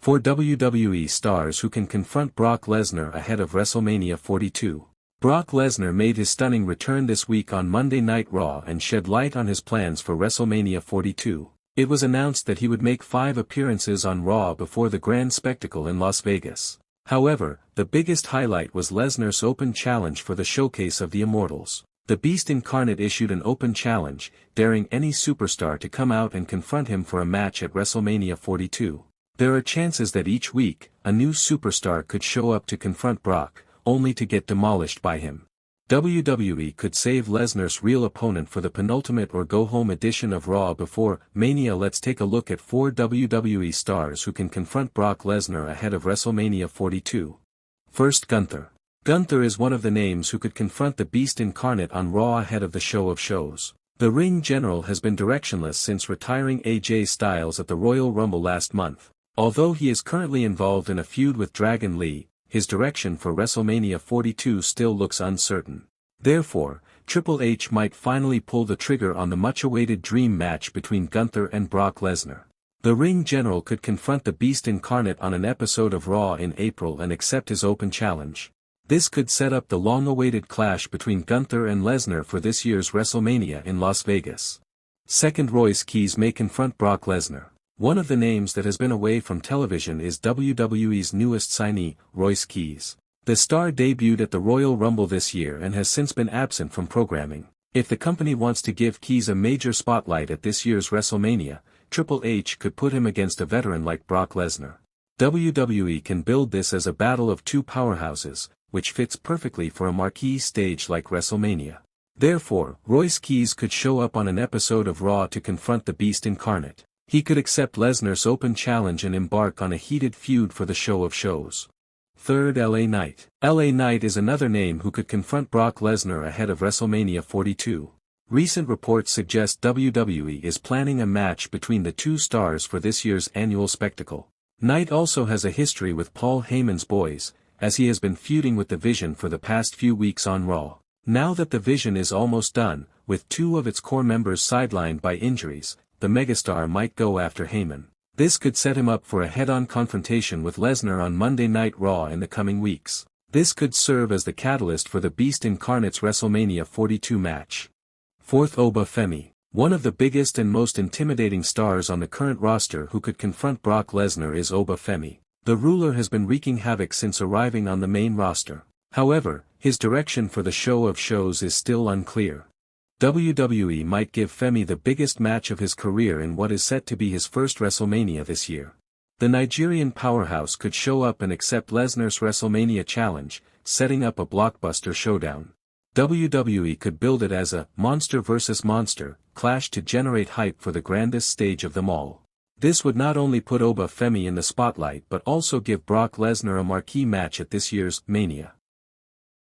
4 WWE stars who can confront Brock Lesnar ahead of WrestleMania 42. Brock Lesnar made his stunning return this week on Monday Night Raw and shed light on his plans for WrestleMania 42. It was announced that he would make 5 appearances on Raw before the grand spectacle in Las Vegas. However, the biggest highlight was Lesnar's open challenge for the Showcase of the Immortals. The Beast Incarnate issued an open challenge, daring any superstar to come out and confront him for a match at WrestleMania 42. There are chances that each week, a new superstar could show up to confront Brock, only to get demolished by him. WWE could save Lesnar's real opponent for the penultimate or go-home edition of Raw before Mania. Let's take a look at 4 WWE stars who can confront Brock Lesnar ahead of WrestleMania 42. First, Gunther. Gunther is one of the names who could confront the Beast Incarnate on Raw ahead of the show of shows. The Ring General has been directionless since retiring AJ Styles at the Royal Rumble last month. Although he is currently involved in a feud with Dragon Lee, his direction for WrestleMania 42 still looks uncertain. Therefore, Triple H might finally pull the trigger on the much-awaited dream match between Gunther and Brock Lesnar. The Ring General could confront the Beast Incarnate on an episode of Raw in April and accept his open challenge. This could set up the long-awaited clash between Gunther and Lesnar for this year's WrestleMania in Las Vegas. Second, Royce Keys may confront Brock Lesnar. One of the names that has been away from television is WWE's newest signee, Royce Keys. The star debuted at the Royal Rumble this year and has since been absent from programming. If the company wants to give Keys a major spotlight at this year's WrestleMania, Triple H could put him against a veteran like Brock Lesnar. WWE can build this as a battle of two powerhouses, which fits perfectly for a marquee stage like WrestleMania. Therefore, Royce Keys could show up on an episode of Raw to confront the Beast Incarnate. He could accept Lesnar's open challenge and embark on a heated feud for the show of shows. Third, LA Knight. LA Knight is another name who could confront Brock Lesnar ahead of WrestleMania 42. Recent reports suggest WWE is planning a match between the two stars for this year's annual spectacle. Knight also has a history with Paul Heyman's boys, as he has been feuding with the Vision for the past few weeks on Raw. Now that the Vision is almost done, with 2 of its core members sidelined by injuries, the megastar might go after Heyman. This could set him up for a head-on confrontation with Lesnar on Monday Night Raw in the coming weeks. This could serve as the catalyst for the Beast Incarnate's WrestleMania 42 match. Fourth, Oba Femi. One of the biggest and most intimidating stars on the current roster who could confront Brock Lesnar is Oba Femi. The ruler has been wreaking havoc since arriving on the main roster. However, his direction for the show of shows is still unclear. WWE might give Femi the biggest match of his career in what is set to be his first WrestleMania this year. The Nigerian powerhouse could show up and accept Lesnar's WrestleMania challenge, setting up a blockbuster showdown. WWE could build it as a monster versus monster clash to generate hype for the grandest stage of them all. This would not only put Oba Femi in the spotlight but also give Brock Lesnar a marquee match at this year's Mania.